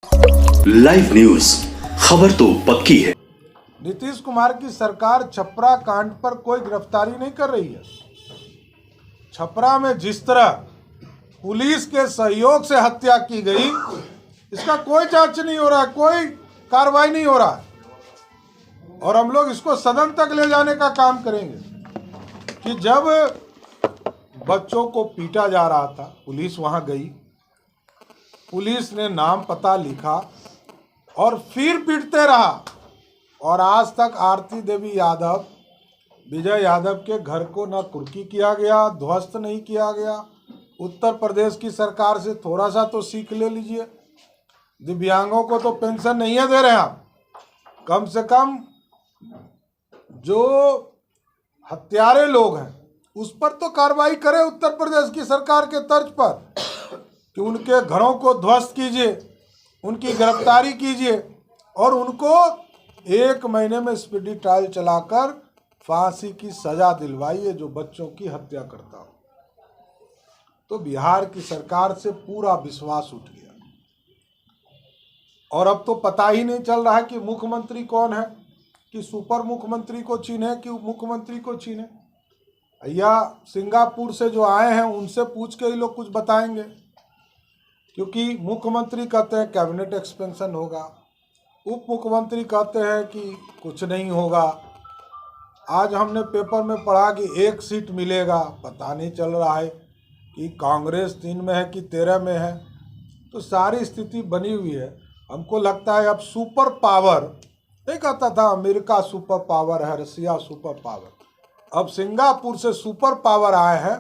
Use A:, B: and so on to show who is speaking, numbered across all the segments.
A: Live news, खबर तो पक्की है।
B: नीतीश कुमार की सरकार छपरा कांड पर कोई गिरफ्तारी नहीं कर रही है। छपरा में जिस तरह पुलिस के सहयोग से हत्या की गई, इसका कोई जांच नहीं हो रहा है, कोई कार्रवाई नहीं हो रहा है। और हम लोग इसको सदन तक ले जाने का काम करेंगे कि जब बच्चों को पीटा जा रहा था, पुलिस वहां गई, पुलिस ने नाम पता लिखा और फिर पीटते रहा। और आज तक आरती देवी यादव, विजय यादव के घर को न कुर्की किया गया, ध्वस्त नहीं किया गया। उत्तर प्रदेश की सरकार से थोड़ा सा तो सीख ले लीजिए। दिव्यांगों को तो पेंशन नहीं है दे रहे हैं आप, कम से कम जो हत्यारे लोग हैं उस पर तो कार्रवाई करे उत्तर प्रदेश की सरकार के तर्ज पर, कि उनके घरों को ध्वस्त कीजिए, उनकी गिरफ्तारी कीजिए और उनको 1 महीने में स्पीडी ट्रायल चलाकर फांसी की सजा दिलवाइए जो बच्चों की हत्या करता हो। तो बिहार की सरकार से पूरा विश्वास उठ गया और अब तो पता ही नहीं चल रहा है कि मुख्यमंत्री कौन है, कि सुपर मुख्यमंत्री को चीने कि उप मुख्यमंत्री को चीने। या सिंगापुर से जो आए हैं उनसे पूछ के ही लोग कुछ बताएंगे, क्योंकि मुख्यमंत्री कहते हैं कैबिनेट एक्सपेंशन होगा, उप मुख्यमंत्री कहते हैं कि कुछ नहीं होगा। आज हमने पेपर में पढ़ा कि 1 सीट मिलेगा, पता नहीं चल रहा है कि कांग्रेस 3 में है कि 13 में है। तो सारी स्थिति बनी हुई है। हमको लगता है अब सुपर पावर, नहीं कहता था अमेरिका सुपर पावर है, रसिया सुपर पावर, अब सिंगापुर से सुपर पावर आए हैं।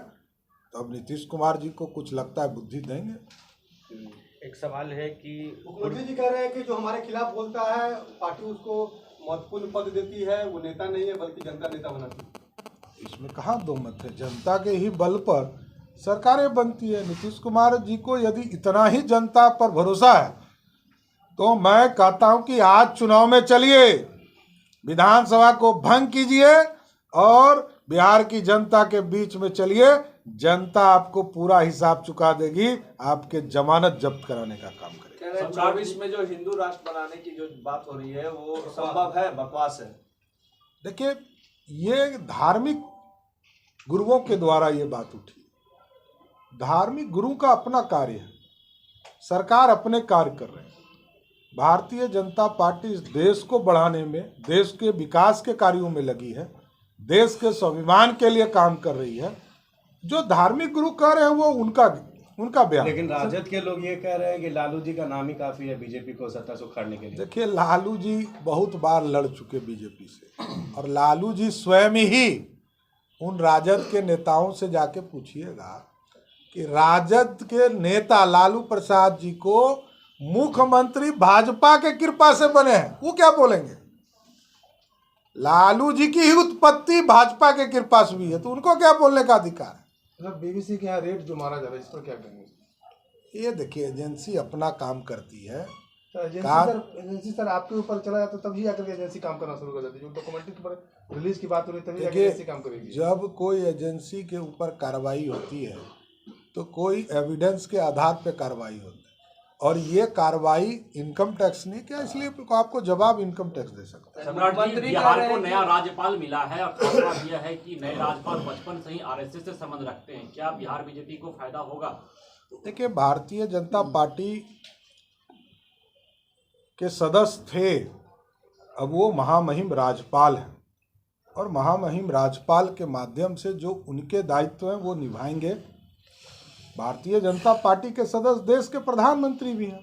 B: तो अब नीतीश कुमार जी को कुछ लगता है बुद्धि देंगे।
C: एक सवाल है कि
D: मोदी जी कह रहे हैं कि जो हमारे खिलाफ बोलता है पार्टी उसको महत्वपूर्ण पद देती है, वो नेता नहीं है बल्कि जनता नेता बनाती है।
B: इसमें कहाँ दो मत है, जनता के ही बल पर सरकारें बनती है। नीतीश कुमार जी को यदि इतना ही जनता पर भरोसा है तो मैं कहता हूं कि आज चुनाव में चलिए, विधानसभा को भंग कीजिए और बिहार की जनता के बीच में चलिए। जनता आपको पूरा हिसाब चुका देगी, आपके जमानत जब्त कराने का काम करेगी।
C: 24 में जो हिंदू राष्ट्र बनाने की जो बात हो रही है वो संभव है, बकवास है।
B: देखिए, ये धार्मिक गुरुओं के द्वारा ये बात उठी। धार्मिक गुरु का अपना कार्य है, सरकार अपने कार्य कर रहे हैं। भारतीय जनता पार्टी इस देश को बढ़ाने में, देश के विकास के कार्यों में लगी है, देश के स्वाभिमान के लिए काम कर रही है। जो धार्मिक गुरु कह रहे हैं वो उनका बयान।
E: लेकिन राजद के लोग ये कह रहे हैं कि लालू जी का नाम ही काफी है बीजेपी को सत्ता से उखाड़ने के लिए।
B: देखिए, लालू जी बहुत बार लड़ चुके बीजेपी से, और लालू जी स्वयं ही उन राजद के नेताओं से जाके पूछिएगा कि राजद के नेता लालू प्रसाद जी को मुख्यमंत्री भाजपा के कृपा से बने हैं, वो क्या बोलेंगे? लालू जी की ही उत्पत्ति भाजपा के कृपा से हुई है, तो उनको क्या बोलने का अधिकार है?
D: बीबीसी के यहाँ रेट जो मारा जा रहा है, इस पर क्या कहेंगे?
B: ये देखिए, एजेंसी अपना काम करती है।
D: एजेंसी सर आपके ऊपर चला जाता तभी आकर एजेंसी काम करना शुरू कर देती है। जो डॉक्यूमेंट्री के ऊपर रिलीज की बात हो रही है तभी आकर एजेंसी काम करेगी।
B: जब कोई एजेंसी के ऊपर कार्रवाई होती है तो कोई एविडेंस के आधार पर कार्रवाई होती है, और ये कार्रवाई इनकम टैक्स नहीं क्या, इसलिए आपको जवाब इनकम टैक्स दे सकता है।
F: मंत्री बिहार को नया राज्यपाल मिला है और खास बात यह है कि नए राज्यपाल बचपन से ही आरएसएस से संबंध रखते हैं। क्या बिहार बीजेपी को फायदा होगा?
B: देखिए, भारतीय जनता पार्टी के सदस्य थे, अब वो महामहिम राज्यपाल हैं और महामहिम राज्यपाल के माध्यम से जो उनके दायित्व हैं वो निभाएंगे। भारतीय जनता पार्टी के सदस्य देश के प्रधानमंत्री भी हैं,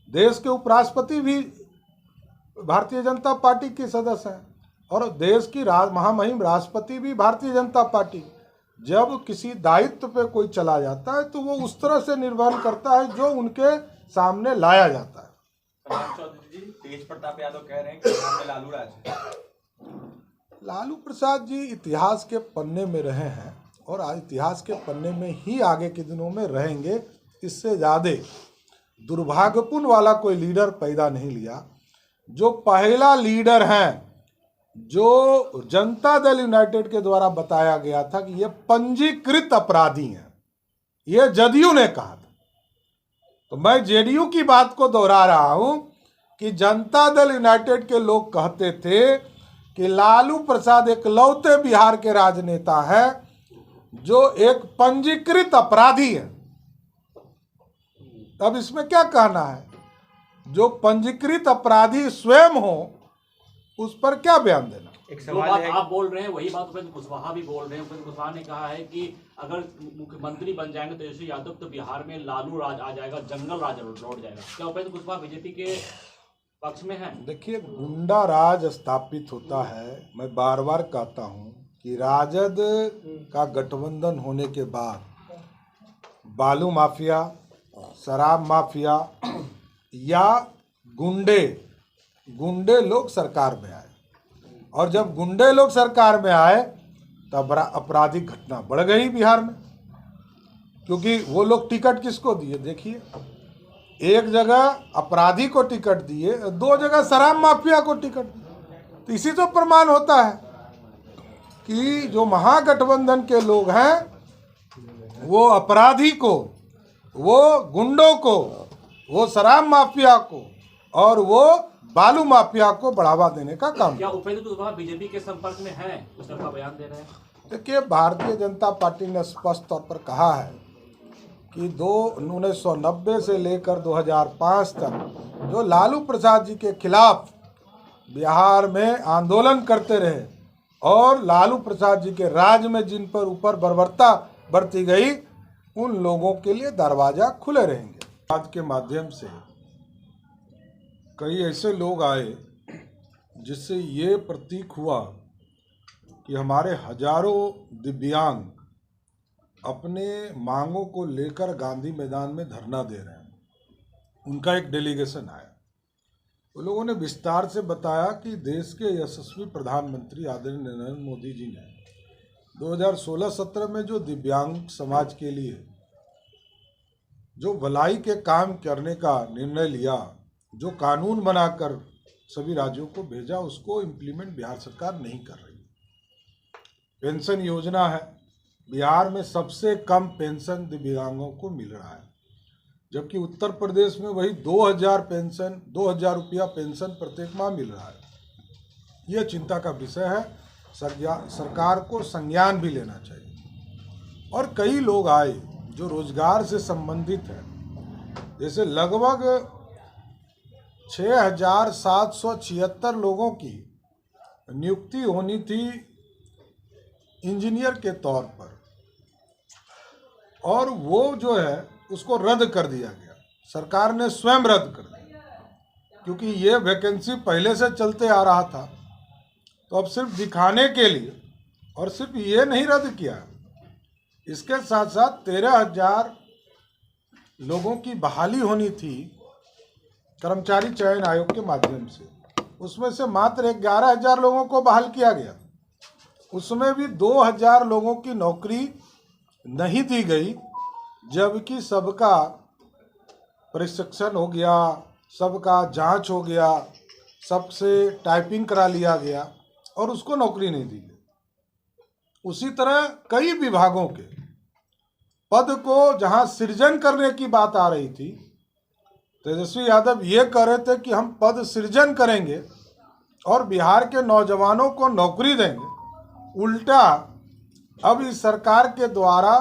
B: देश के उपराष्ट्रपति भी भारतीय जनता पार्टी के सदस्य हैं, और देश की महामहिम राष्ट्रपति भी भारतीय जनता पार्टी। जब किसी दायित्व पे कोई चला जाता है तो वो उस तरह से निर्वहन करता है जो उनके सामने लाया जाता है।
C: चौधरी जी, तेज प्रताप यादव कह रहे हैं कि यहाँ पे लालू राज है।
B: लालू प्रसाद जी इतिहास के पन्ने में रहे हैं और इतिहास के पन्ने में ही आगे के दिनों में रहेंगे। इससे ज़्यादा दुर्भाग्यपूर्ण वाला कोई लीडर पैदा नहीं लिया। जो पहला लीडर हैं, जो जनता दल यूनाइटेड के द्वारा बताया गया था कि ये पंजीकृत अपराधी हैं, ये जदयू ने कहा था। तो मैं जेडीयू की बात को दोहरा रहा हूं कि जनता दल यूनाइटेड के लोग कहते थे कि लालू प्रसाद एकलौते बिहार के राजनेता है जो एक पंजीकृत अपराधी है। अब इसमें क्या कहना है? जो पंजीकृत अपराधी स्वयं हो उस पर क्या बयान देना?
E: एक
F: जो
E: सवाल
F: बात
E: है,
F: आप बोल रहे हैं वही बात उपेंद्र कुशवाहा भी बोल रहे हैं। उपेंद्र कुशवाहा ने कहा है कि अगर मुख्यमंत्री बन जाएंगे तेजस्वी यादव तो बिहार में लालू राज आ जाएगा, जंगल राज लौट जाएगा। क्या उपेंद्र कुशवाहा बीजेपी के पक्ष में है?
B: देखिए, गुंडा राज स्थापित होता है। मैं बार बार कहता हूं कि राजद का गठबंधन होने के बाद बालू माफिया, शराब माफिया या गुंडे लोग सरकार में आए, और जब गुंडे लोग सरकार में आए तब आपराधिक घटना बढ़ गई बिहार में। क्योंकि वो लोग टिकट किसको दिए? देखिए, एक जगह अपराधी को टिकट दिए, 2 जगह शराब माफिया को टिकट दिए। तो इसी तो प्रमाण होता है कि जो महागठबंधन के लोग हैं वो अपराधी को, वो गुंडों को, वो शराब माफिया को और वो बालू माफिया को बढ़ावा देने का काम।
F: क्या उपेंद्र कुशवाहा बीजेपी के संपर्क में है? उस तरह का बयान दे रहे हैं।
B: देखिए, भारतीय जनता पार्टी ने स्पष्ट तौर पर कहा है कि 1990 से लेकर 2005 तक जो लालू प्रसाद जी के खिलाफ बिहार में आंदोलन करते रहे और लालू प्रसाद जी के राज में जिन पर ऊपर बर्बरता बरती गई, उन लोगों के लिए दरवाजा खुले रहेंगे। बात के माध्यम से कई ऐसे लोग आए जिससे ये प्रतीक हुआ कि हमारे हजारों दिव्यांग अपने मांगों को लेकर गांधी मैदान में धरना दे रहे हैं। उनका एक डेलीगेशन आया। वो लोगों ने विस्तार से बताया कि देश के यशस्वी प्रधानमंत्री आदरणीय नरेंद्र मोदी जी ने 2016-17 में जो दिव्यांग समाज के लिए जो भलाई के काम करने का निर्णय लिया, जो कानून बनाकर सभी राज्यों को भेजा, उसको इम्प्लीमेंट बिहार सरकार नहीं कर रही। पेंशन योजना है, बिहार में सबसे कम पेंशन दिव्यांगों को मिल रहा है, जबकि उत्तर प्रदेश में वही 2000 रुपया पेंशन प्रत्येक माह मिल रहा है। यह चिंता का विषय है, सरकार को संज्ञान भी लेना चाहिए। और कई लोग आए जो रोजगार से संबंधित हैं, जैसे लगभग 6776 लोगों की नियुक्ति होनी थी इंजीनियर के तौर पर, और वो जो है उसको रद्द कर दिया गया। सरकार ने स्वयं रद्द कर दिया, क्योंकि ये वैकेंसी पहले से चलते आ रहा था। तो अब सिर्फ दिखाने के लिए, और सिर्फ ये नहीं रद्द किया, इसके साथ साथ 13,000 लोगों की बहाली होनी थी कर्मचारी चयन आयोग के माध्यम से। उसमें से मात्र 11,000 लोगों को बहाल किया गया। उसमें भी 2,000 लोगों की नौकरी नहीं दी गई, जबकि सबका प्रशिक्षण हो गया, सबका जांच हो गया, सबसे टाइपिंग करा लिया गया और उसको नौकरी नहीं दी गई। उसी तरह कई विभागों के पद को जहां सृजन करने की बात आ रही थी, तेजस्वी यादव ये कह रहे थे कि हम पद सृजन करेंगे और बिहार के नौजवानों को नौकरी देंगे। उल्टा अब इस सरकार के द्वारा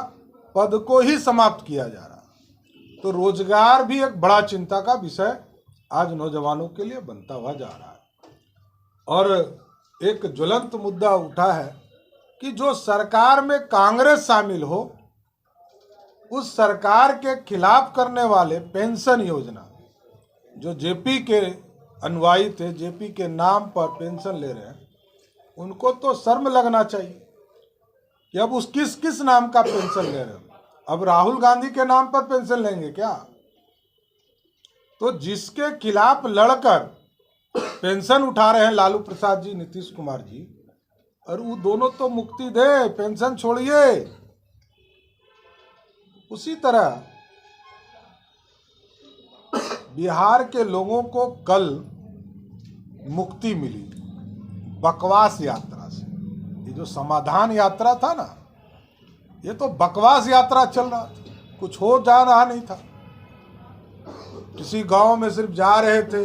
B: पद को ही समाप्त किया जा रहा है। तो रोजगार भी एक बड़ा चिंता का विषय आज नौजवानों के लिए बनता हुआ जा रहा है। और एक ज्वलंत मुद्दा उठा है कि जो सरकार में कांग्रेस शामिल हो, उस सरकार के खिलाफ करने वाले पेंशन योजना, जो जेपी के अनुयायी थे, जेपी के नाम पर पेंशन ले रहे हैं, उनको तो शर्म लगना चाहिए कि अब उस किस नाम का पेंशन ले रहे हो। अब राहुल गांधी के नाम पर पेंशन लेंगे क्या? तो जिसके खिलाफ लड़कर पेंशन उठा रहे हैं लालू प्रसाद जी, नीतीश कुमार जी, और वो दोनों तो मुक्ति दे, पेंशन छोड़िए। उसी तरह बिहार के लोगों को कल मुक्ति मिली बकवास यात्रा से। ये जो समाधान यात्रा था ना, ये तो बकवास यात्रा चल रहा था, कुछ हो जा रहा नहीं था। किसी गांव में सिर्फ जा रहे थे,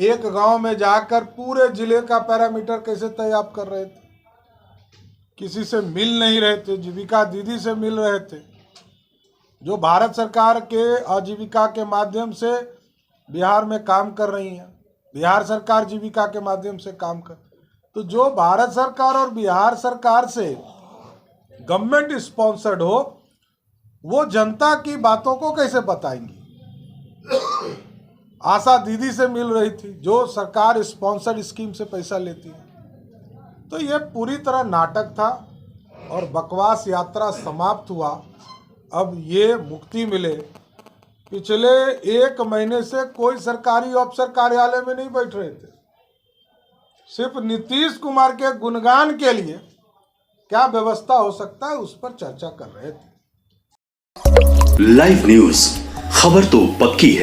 B: एक गांव में जाकर पूरे जिले का पैरामीटर कैसे तय कर रहे थे, किसी से मिल नहीं रहे थे, जीविका दीदी से मिल रहे थे जो भारत सरकार के आजीविका के माध्यम से बिहार में काम कर रही हैं। बिहार सरकार जीविका के माध्यम से काम कर, तो जो भारत सरकार और बिहार सरकार से गवर्नमेंट स्पॉन्सर्ड हो वो जनता की बातों को कैसे बताएंगी। आशा दीदी से मिल रही थी जो सरकार स्पॉन्सर्ड स्कीम से पैसा लेती है। तो ये पूरी तरह नाटक था और बकवास यात्रा समाप्त हुआ। अब ये मुक्ति मिले। पिछले 1 महीने से कोई सरकारी अफसर कार्यालय में नहीं बैठ रहे थे, सिर्फ नीतीश कुमार के गुणगान के लिए क्या व्यवस्था हो सकता है उस पर चर्चा कर रहे थे।
A: लाइव न्यूज, खबर तो पक्की है।